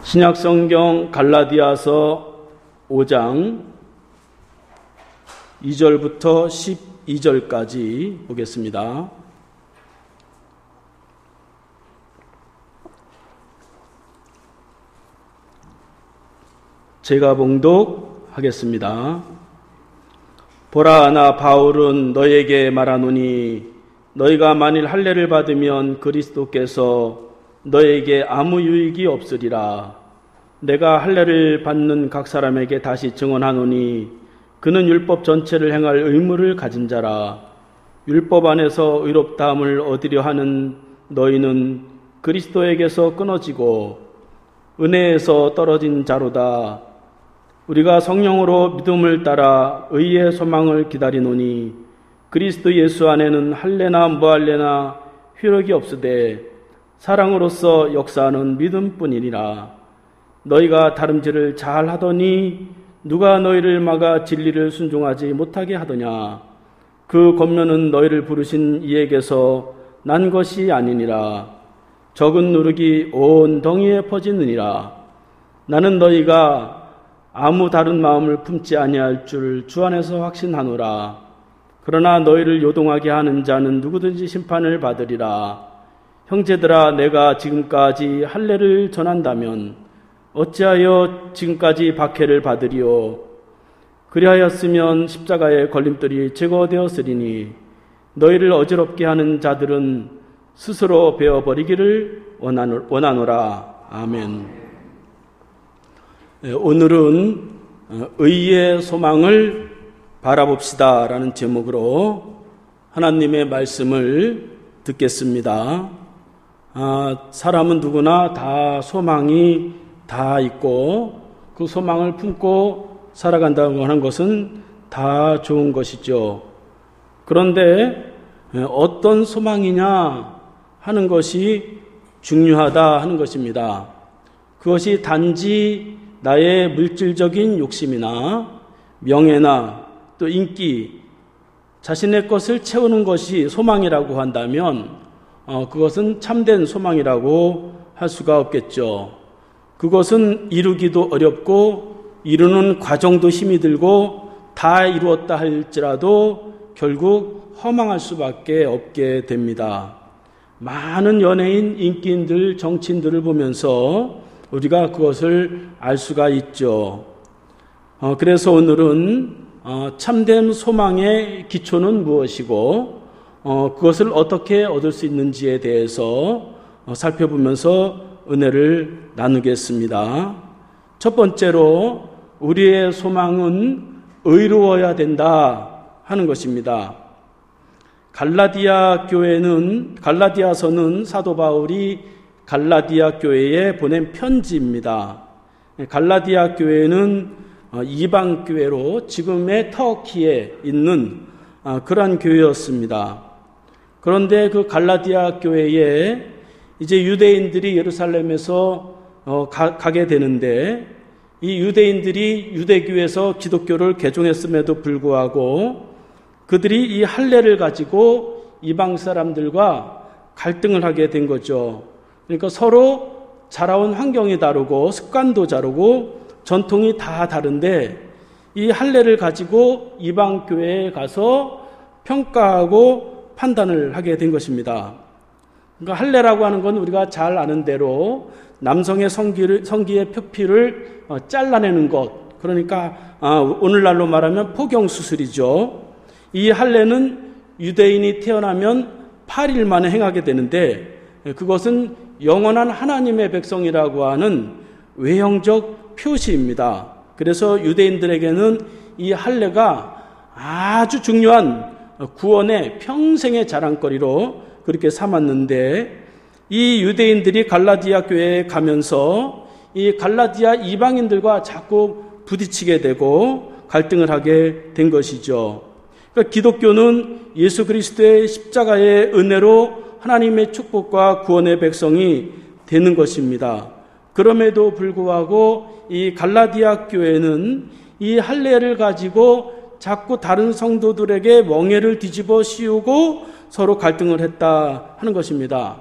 신약성경 갈라디아서 5장 2절부터 12절까지 보겠습니다. 제가 봉독하겠습니다. 보라, 나 바울은 너에게 말하노니 너희가 만일 할례를 받으면 그리스도께서 너에게 아무 유익이 없으리라. 내가 할례를 받는 각 사람에게 다시 증언하노니 그는 율법 전체를 행할 의무를 가진 자라. 율법 안에서 의롭다함을 얻으려 하는 너희는 그리스도에게서 끊어지고 은혜에서 떨어진 자로다. 우리가 성령으로 믿음을 따라 의의 소망을 기다리노니 그리스도 예수 안에는 할례나 무할례나 효력이 없으되 사랑으로서 역사하는 믿음뿐이니라. 너희가 다름질을 잘 하더니 누가 너희를 막아 진리를 순종하지 못하게 하더냐. 그 권면은 너희를 부르신 이에게서 난 것이 아니니라. 적은 누룩이 온 덩이에 퍼지느니라. 나는 너희가 아무 다른 마음을 품지 아니할 줄 주 안에서 확신하노라. 그러나 너희를 요동하게 하는 자는 누구든지 심판을 받으리라. 형제들아, 내가 지금까지 할례를 전한다면 어찌하여 지금까지 박해를 받으리요? 그리하였으면 십자가의 걸림돌이 제거되었으리니 너희를 어지럽게 하는 자들은 스스로 베어버리기를 원하노라. 아멘. 오늘은 의의 소망을 바라봅시다 라는 제목으로 하나님의 말씀을 듣겠습니다. 사람은 누구나 다 소망이 다 있고 그 소망을 품고 살아간다고 하는 것은 다 좋은 것이죠. 그런데 어떤 소망이냐 하는 것이 중요하다 하는 것입니다. 그것이 단지 나의 물질적인 욕심이나 명예나 또 인기, 자신의 것을 채우는 것이 소망이라고 한다면 그것은 참된 소망이라고 할 수가 없겠죠. 그것은 이루기도 어렵고 이루는 과정도 힘이 들고 다 이루었다 할지라도 결국 허망할 수밖에 없게 됩니다. 많은 연예인, 인기인들, 정치인들을 보면서 우리가 그것을 알 수가 있죠. 그래서 오늘은 참된 소망의 기초는 무엇이고 그것을 어떻게 얻을 수 있는지에 대해서 살펴보면서 은혜를 나누겠습니다. 첫 번째로 우리의 소망은 의로워야 된다 하는 것입니다. 갈라디아서는 사도 바울이 갈라디아 교회에 보낸 편지입니다. 갈라디아 교회는 이방 교회로 지금의 터키에 있는 그러한 교회였습니다. 그런데 그 갈라디아 교회에 이제 유대인들이 예루살렘에서 가게 되는데 이 유대인들이 유대교에서 기독교를 개종했음에도 불구하고 그들이 이 할례를 가지고 이방 사람들과 갈등을 하게 된 거죠. 그러니까 서로 자라온 환경이 다르고 습관도 다르고 전통이 다 다른데 이 할례를 가지고 이방 교회에 가서 평가하고 판단을 하게 된 것입니다. 그러니까 할례라고 하는 건 우리가 잘 아는 대로 남성의 성기의 표피를 잘라내는 것, 그러니까 오늘날로 말하면 포경수술이죠. 이 할례는 유대인이 태어나면 8일 만에 행하게 되는데 그것은 영원한 하나님의 백성이라고 하는 외형적 표시입니다. 그래서 유대인들에게는 이 할례가 아주 중요한 구원의 평생의 자랑거리로 그렇게 삼았는데 이 유대인들이 갈라디아 교회에 가면서 이 갈라디아 이방인들과 자꾸 부딪히게 되고 갈등을 하게 된 것이죠. 그러니까 기독교는 예수 그리스도의 십자가의 은혜로 하나님의 축복과 구원의 백성이 되는 것입니다. 그럼에도 불구하고 이 갈라디아 교회는 이 할례를 가지고 자꾸 다른 성도들에게 멍에를 뒤집어 씌우고 서로 갈등을 했다 하는 것입니다.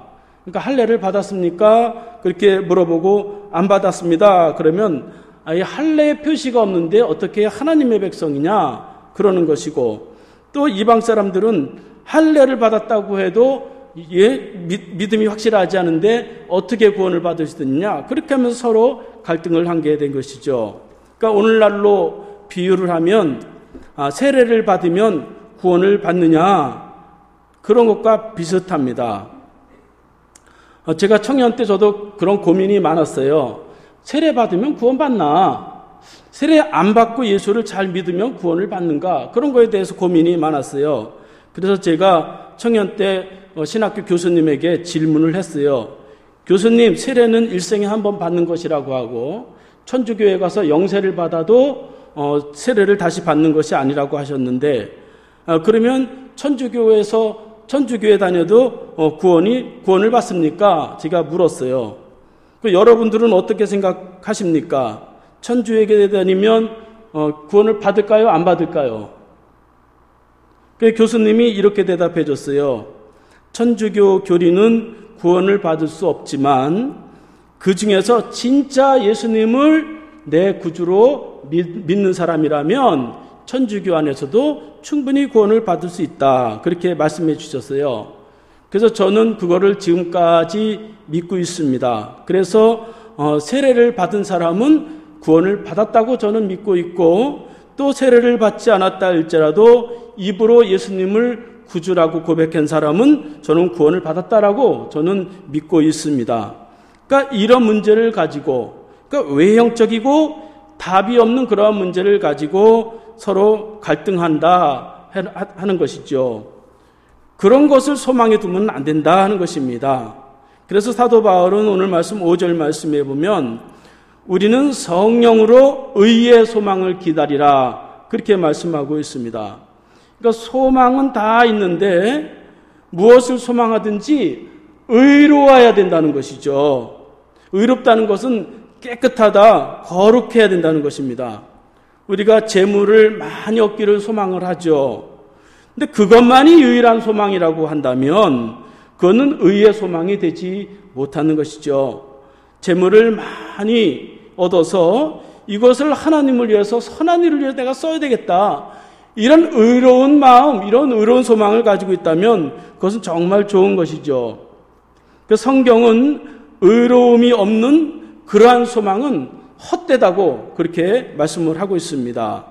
그러니까 할례를 받았습니까? 그렇게 물어보고 안 받았습니다. 그러면 이 할례의 표시가 없는데 어떻게 하나님의 백성이냐? 그러는 것이고, 또 이방 사람들은 할례를 받았다고 해도 믿음이 확실하지 않은데 어떻게 구원을 받을 수 있느냐? 그렇게 하면서 서로 갈등을 하게 된 것이죠. 그러니까 오늘날로 비유를 하면 세례를 받으면 구원을 받느냐? 그런 것과 비슷합니다. 제가 청년 때 저도 그런 고민이 많았어요. 세례 받으면 구원 받나? 세례 안 받고 예수를 잘 믿으면 구원을 받는가? 그런 거에 대해서 고민이 많았어요. 그래서 제가 청년 때 신학교 교수님에게 질문을 했어요. 교수님, 세례는 일생에 한 번 받는 것이라고 하고 천주교에 가서 영세를 받아도 세례를 다시 받는 것이 아니라고 하셨는데, 그러면 천주교에 다녀도 구원을 받습니까? 제가 물었어요. 여러분들은 어떻게 생각하십니까? 천주교에 다니면 구원을 받을까요? 안 받을까요? 교수님이 이렇게 대답해 줬어요. 천주교 교리는 구원을 받을 수 없지만 그 중에서 진짜 예수님을 내 구주로 믿는 사람이라면 천주교 안에서도 충분히 구원을 받을 수 있다. 그렇게 말씀해 주셨어요. 그래서 저는 그거를 지금까지 믿고 있습니다. 그래서 세례를 받은 사람은 구원을 받았다고 저는 믿고 있고, 또 세례를 받지 않았다 할지라도 입으로 예수님을 구주라고 고백한 사람은 저는 구원을 받았다라고 저는 믿고 있습니다. 그러니까 이런 문제를 가지고, 그러니까 외형적이고 답이 없는 그러한 문제를 가지고 서로 갈등한다 하는 것이죠. 그런 것을 소망에 두면 안 된다 하는 것입니다. 그래서 사도 바울은 오늘 말씀 5절 말씀에 보면 우리는 성령으로 의의 소망을 기다리라 그렇게 말씀하고 있습니다. 그러니까 소망은 다 있는데 무엇을 소망하든지 의로워야 된다는 것이죠. 의롭다는 것은 깨끗하다, 거룩해야 된다는 것입니다. 우리가 재물을 많이 얻기를 소망을 하죠. 근데 그것만이 유일한 소망이라고 한다면 그거는 의의 소망이 되지 못하는 것이죠. 재물을 많이 얻어서 이것을 하나님을 위해서 선한 일을 위해서 내가 써야 되겠다. 이런 의로운 마음, 이런 의로운 소망을 가지고 있다면 그것은 정말 좋은 것이죠. 그 성경은 의로움이 없는 그러한 소망은 헛되다고 그렇게 말씀을 하고 있습니다.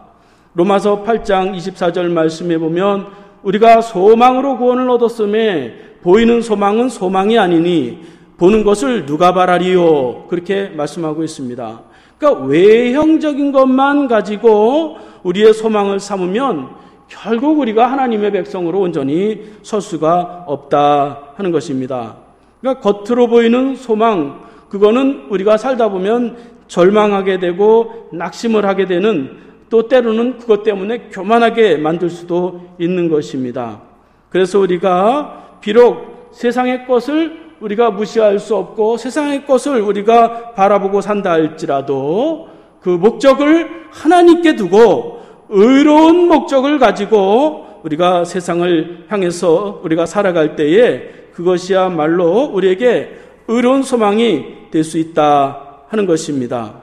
로마서 8장 24절 말씀에 보면 우리가 소망으로 구원을 얻었음에 보이는 소망은 소망이 아니니 보는 것을 누가 바라리요? 그렇게 말씀하고 있습니다. 그러니까 외형적인 것만 가지고 우리의 소망을 삼으면 결국 우리가 하나님의 백성으로 온전히 설 수가 없다 하는 것입니다. 그러니까 겉으로 보이는 소망, 그거는 우리가 살다 보면 절망하게 되고 낙심을 하게 되는, 또 때로는 그것 때문에 교만하게 만들 수도 있는 것입니다. 그래서 우리가 비록 세상의 것을 우리가 무시할 수 없고 세상의 것을 우리가 바라보고 산다 할지라도 그 목적을 하나님께 두고 의로운 목적을 가지고 우리가 세상을 향해서 우리가 살아갈 때에 그것이야말로 우리에게 의로운 소망이 될 수 있다 하는 것입니다.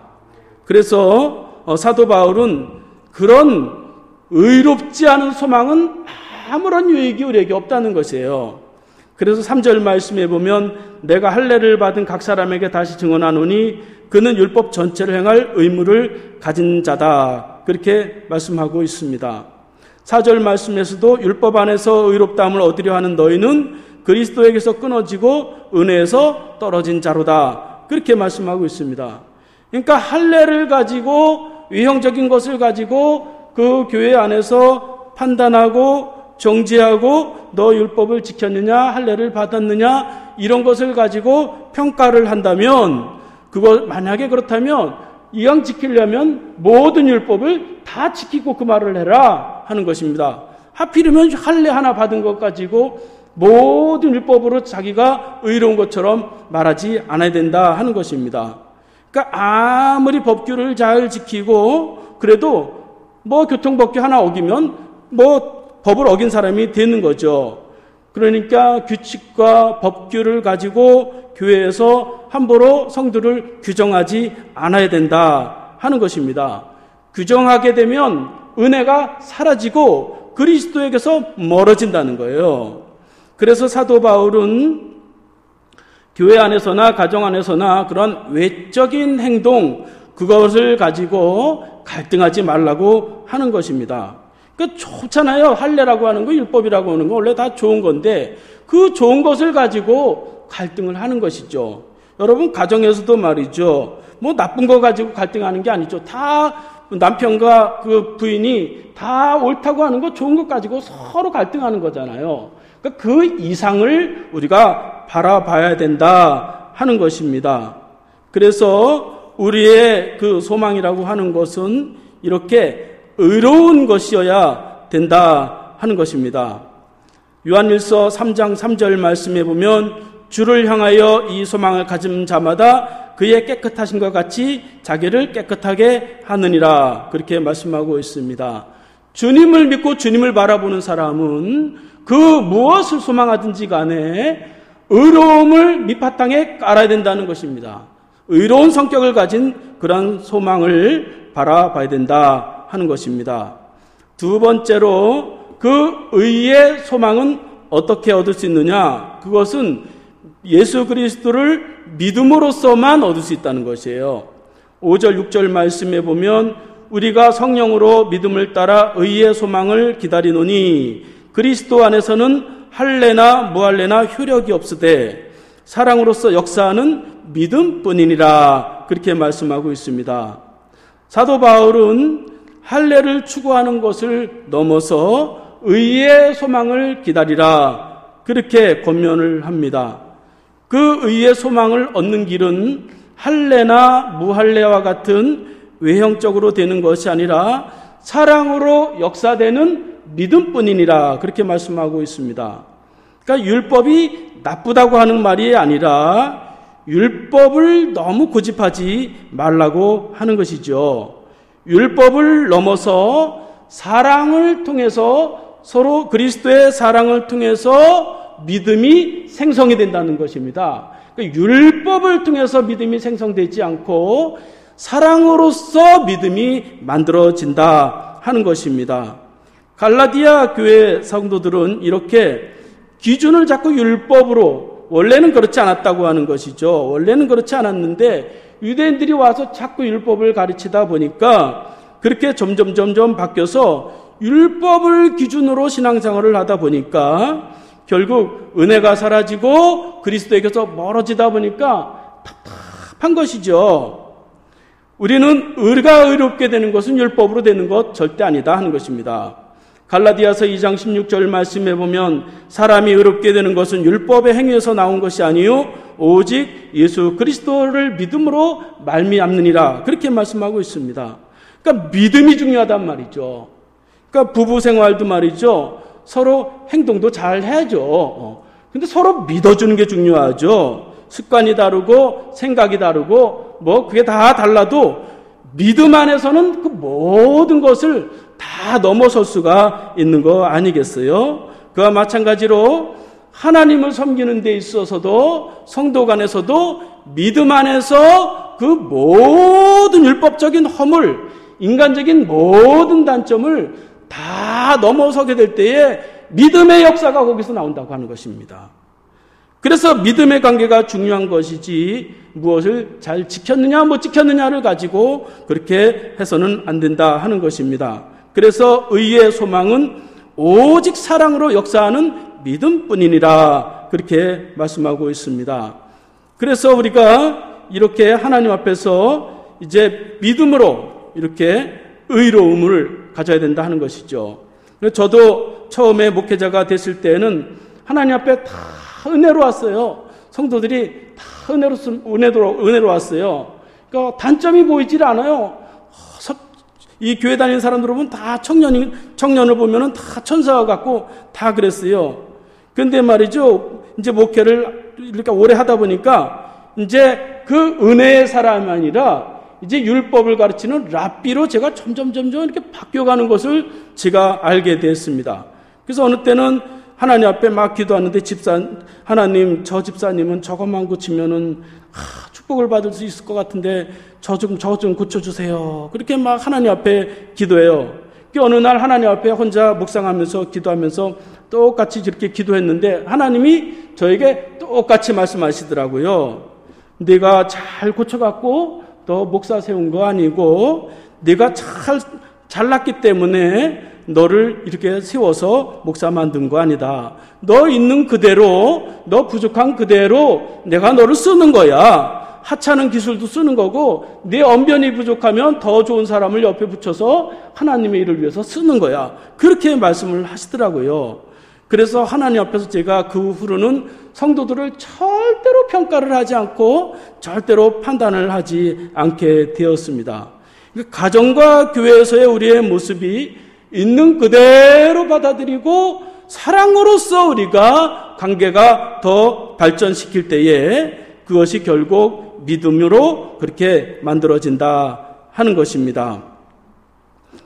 그래서 사도 바울은 그런 의롭지 않은 소망은 아무런 유익이 우리에게 없다는 것이에요. 그래서 3절 말씀에 보면 내가 할례를 받은 각 사람에게 다시 증언하노니 그는 율법 전체를 행할 의무를 가진 자다. 그렇게 말씀하고 있습니다. 4절 말씀에서도 율법 안에서 의롭다함을 얻으려 하는 너희는 그리스도에게서 끊어지고 은혜에서 떨어진 자로다. 그렇게 말씀하고 있습니다. 그러니까 할례를 가지고 외형적인 것을 가지고 그 교회 안에서 판단하고 정죄하고 너 율법을 지켰느냐 할례를 받았느냐 이런 것을 가지고 평가를 한다면, 그거 만약에 그렇다면 이왕 지키려면 모든 율법을 다 지키고 그 말을 해라 하는 것입니다. 하필이면 할례 하나 받은 것 가지고 모든 율법으로 자기가 의로운 것처럼 말하지 않아야 된다 하는 것입니다. 그러니까 아무리 법규를 잘 지키고 그래도 뭐 교통법규 하나 어기면 뭐 법을 어긴 사람이 되는 거죠. 그러니까 규칙과 법규를 가지고 교회에서 함부로 성도를 규정하지 않아야 된다 하는 것입니다. 규정하게 되면 은혜가 사라지고 그리스도에게서 멀어진다는 거예요. 그래서 사도 바울은 교회 안에서나 가정 안에서나 그런 외적인 행동, 그것을 가지고 갈등하지 말라고 하는 것입니다. 그 좋잖아요. 할례라고 하는 거, 율법이라고 하는 거 원래 다 좋은 건데 그 좋은 것을 가지고 갈등을 하는 것이죠. 여러분 가정에서도 말이죠. 뭐 나쁜 거 가지고 갈등하는 게 아니죠. 다 남편과 그 부인이 다 옳다고 하는 거, 좋은 것 가지고 서로 갈등하는 거잖아요. 그러니까 그 이상을 우리가 바라봐야 된다 하는 것입니다. 그래서 우리의 그 소망이라고 하는 것은 이렇게 의로운 것이어야 된다 하는 것입니다. 요한일서 3장 3절 말씀에 보면 주를 향하여 이 소망을 가진 자마다 그의 깨끗하심과 같이 자기를 깨끗하게 하느니라, 그렇게 말씀하고 있습니다. 주님을 믿고 주님을 바라보는 사람은 그 무엇을 소망하든지 간에 의로움을 밑바탕에 깔아야 된다는 것입니다. 의로운 성격을 가진 그런 소망을 바라봐야 된다 하는 것입니다. 두 번째로 그 의의 소망은 어떻게 얻을 수 있느냐? 그것은 예수 그리스도를 믿음으로써만 얻을 수 있다는 것이에요. 5절 6절 말씀에 보면 우리가 성령으로 믿음을 따라 의의 소망을 기다리노니 그리스도 안에서는 할례나 무할례나 효력이 없으되 사랑으로서 역사하는 믿음뿐이니라, 그렇게 말씀하고 있습니다. 사도 바울은 할례를 추구하는 것을 넘어서 의의 소망을 기다리라, 그렇게 권면을 합니다. 그 의의 소망을 얻는 길은 할례나 무할례와 같은 외형적으로 되는 것이 아니라 사랑으로 역사되는 믿음뿐이니라, 그렇게 말씀하고 있습니다. 그러니까 율법이 나쁘다고 하는 말이 아니라 율법을 너무 고집하지 말라고 하는 것이죠. 율법을 넘어서 사랑을 통해서, 서로 그리스도의 사랑을 통해서 믿음이 생성이 된다는 것입니다. 그러니까 율법을 통해서 믿음이 생성되지 않고 사랑으로서 믿음이 만들어진다 하는 것입니다. 갈라디아 교회 성도들은 이렇게 기준을 자꾸 율법으로, 원래는 그렇지 않았다고 하는 것이죠. 원래는 그렇지 않았는데 유대인들이 와서 자꾸 율법을 가르치다 보니까 그렇게 점점 바뀌어서 율법을 기준으로 신앙생활을 하다 보니까 결국 은혜가 사라지고 그리스도에게서 멀어지다 보니까 답답한 것이죠. 우리는 의가 의롭게 되는 것은 율법으로 되는 것 절대 아니다 하는 것입니다. 갈라디아서 2장 16절 말씀에 보면 사람이 의롭게 되는 것은 율법의 행위에서 나온 것이 아니요 오직 예수 그리스도를 믿음으로 말미암느니라, 그렇게 말씀하고 있습니다. 그러니까 믿음이 중요하단 말이죠. 그러니까 부부 생활도 말이죠. 서로 행동도 잘 해야죠. 근데 서로 믿어주는 게 중요하죠. 습관이 다르고 생각이 다르고 뭐 그게 다 달라도 믿음 안에서는 그 모든 것을 다 넘어설 수가 있는 거 아니겠어요? 그와 마찬가지로 하나님을 섬기는 데 있어서도 성도 간에서도 믿음 안에서 그 모든 율법적인 허물, 인간적인 모든 단점을 다 넘어서게 될 때에 믿음의 역사가 거기서 나온다고 하는 것입니다. 그래서 믿음의 관계가 중요한 것이지 무엇을 잘 지켰느냐 못 지켰느냐를 가지고 그렇게 해서는 안 된다 하는 것입니다. 그래서 의의 소망은 오직 사랑으로 역사하는 믿음뿐이니라, 그렇게 말씀하고 있습니다. 그래서 우리가 이렇게 하나님 앞에서 이제 믿음으로 이렇게 의로움을 가져야 된다 하는 것이죠. 저도 처음에 목회자가 됐을 때는 하나님 앞에 다 은혜로 왔어요. 성도들이 다 은혜로 왔어요. 그러니까 단점이 보이질 않아요. 이 교회 다니는 사람들 보면 다 청년을 보면은 다 천사 같고 다 그랬어요. 근데 말이죠. 이제 목회를 이렇게 오래 하다 보니까 이제 그 은혜의 사람이 아니라 이제 율법을 가르치는 랍비로 제가 점점 이렇게 바뀌어가는 것을 제가 알게 됐습니다. 그래서 어느 때는 하나님 앞에 막 기도하는데 하나님, 저 집사님은 저것만 고치면은 축복을 받을 수 있을 것 같은데 저 좀 고쳐주세요. 그렇게 막 하나님 앞에 기도해요. 어느 날 하나님 앞에 혼자 묵상하면서 기도하면서 똑같이 이렇게 기도했는데 하나님이 저에게 똑같이 말씀하시더라고요. 네가 잘 고쳐갖고 너 목사 세운 거 아니고 네가 잘났기 때문에 너를 이렇게 세워서 목사 만든 거 아니다. 너 있는 그대로, 너 부족한 그대로 내가 너를 쓰는 거야. 하찮은 기술도 쓰는 거고 네 언변이 부족하면 더 좋은 사람을 옆에 붙여서 하나님의 일을 위해서 쓰는 거야. 그렇게 말씀을 하시더라고요. 그래서 하나님 앞에서 제가 그 후로는 성도들을 절대로 평가를 하지 않고 절대로 판단을 하지 않게 되었습니다. 가정과 교회에서의 우리의 모습이 있는 그대로 받아들이고 사랑으로서 우리가 관계가 더 발전시킬 때에 그것이 결국 믿음으로 그렇게 만들어진다 하는 것입니다.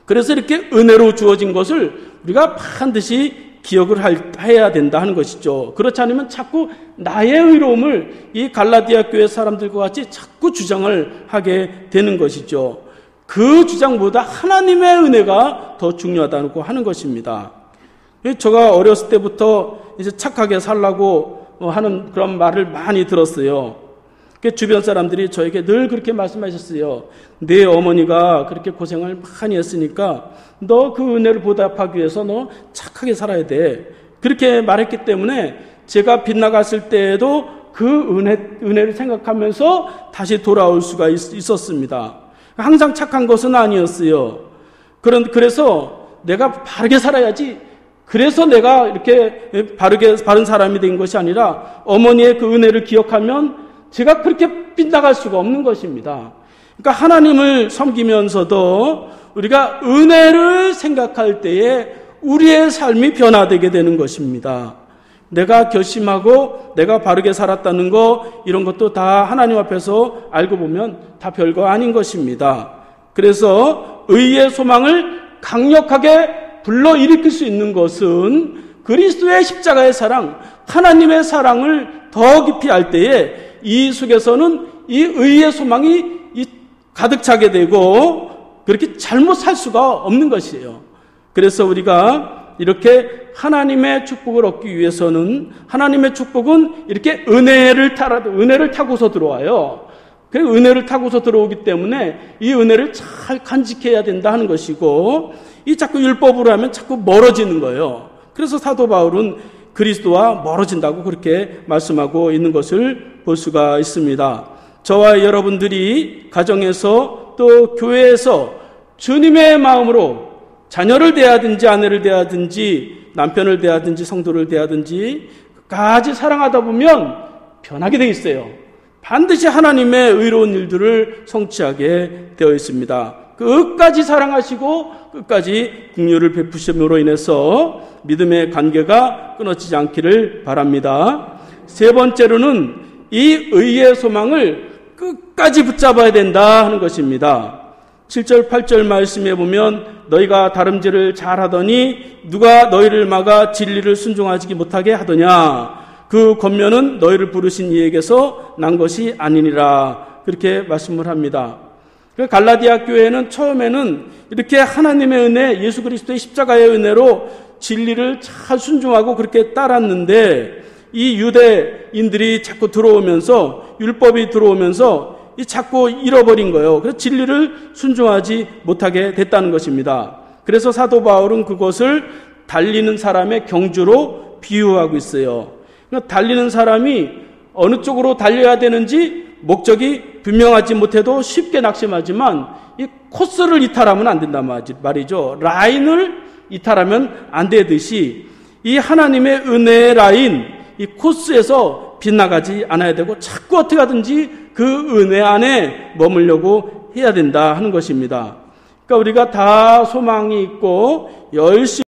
그래서 이렇게 은혜로 주어진 것을 우리가 반드시 기억을 해야 된다 하는 것이죠. 그렇지 않으면 자꾸 나의 의로움을 이 갈라디아 교회 사람들과 같이 자꾸 주장을 하게 되는 것이죠. 그 주장보다 하나님의 은혜가 더 중요하다고 하는 것입니다. 제가 어렸을 때부터 이제 착하게 살라고 하는 그런 말을 많이 들었어요. 주변 사람들이 저에게 늘 그렇게 말씀하셨어요. 내 어머니가 그렇게 고생을 많이 했으니까 너 그 은혜를 보답하기 위해서 너 착하게 살아야 돼. 그렇게 말했기 때문에 제가 빗나갔을 때에도 그 은혜를 생각하면서 다시 돌아올 수가 있었습니다. 항상 착한 것은 아니었어요. 그래서 내가 바르게 살아야지. 그래서 내가 이렇게 바른 사람이 된 것이 아니라 어머니의 그 은혜를 기억하면 제가 그렇게 빗나갈 수가 없는 것입니다. 그러니까 하나님을 섬기면서도 우리가 은혜를 생각할 때에 우리의 삶이 변화되게 되는 것입니다. 내가 결심하고 내가 바르게 살았다는 거 이런 것도 다 하나님 앞에서 알고 보면 다 별거 아닌 것입니다. 그래서 의의 소망을 강력하게 불러일으킬 수 있는 것은 그리스도의 십자가의 사랑, 하나님의 사랑을 더 깊이 알 때에 이 속에서는 이 의의 소망이 가득 차게 되고 그렇게 잘못 살 수가 없는 것이에요. 그래서 우리가 이렇게 하나님의 축복을 얻기 위해서는 하나님의 축복은 이렇게 은혜를 타고서 들어와요. 그 은혜를 타고서 들어오기 때문에 이 은혜를 잘 간직해야 된다 하는 것이고 이 자꾸 율법으로 하면 자꾸 멀어지는 거예요. 그래서 사도 바울은 그리스도와 멀어진다고 그렇게 말씀하고 있는 것을 볼 수가 있습니다. 저와 여러분들이 가정에서 또 교회에서 주님의 마음으로 자녀를 대하든지 아내를 대하든지 남편을 대하든지 성도를 대하든지 끝까지 사랑하다 보면 변하게 되어 있어요. 반드시 하나님의 의로운 일들을 성취하게 되어 있습니다. 끝까지 사랑하시고 끝까지 긍휼을 베푸심으로 인해서 믿음의 관계가 끊어지지 않기를 바랍니다. 세 번째로는 이 의의 소망을 끝까지 붙잡아야 된다 하는 것입니다. 7절 8절 말씀에 보면 너희가 다름질을 잘하더니 누가 너희를 막아 진리를 순종하지 못하게 하더냐. 그 권면은 너희를 부르신 이에게서 난 것이 아니니라. 그렇게 말씀을 합니다. 갈라디아 교회는 처음에는 이렇게 하나님의 은혜, 예수 그리스도의 십자가의 은혜로 진리를 잘 순종하고 그렇게 따랐는데 이 유대인들이 자꾸 들어오면서 율법이 들어오면서 자꾸 잃어버린 거예요. 그래서 진리를 순종하지 못하게 됐다는 것입니다. 그래서 사도 바울은 그것을 달리는 사람의 경주로 비유하고 있어요. 그러니까 달리는 사람이 어느 쪽으로 달려야 되는지 목적이 분명하지 못해도 쉽게 낙심하지만 이 코스를 이탈하면 안 된단 말이죠. 라인을 이탈하면 안 되듯이 이 하나님의 은혜의 라인, 이 코스에서 빗나가지 않아야 되고 자꾸 어떻게 하든지 그 은혜 안에 머물려고 해야 된다 하는 것입니다. 그러니까 우리가 다 소망이 있고 열심히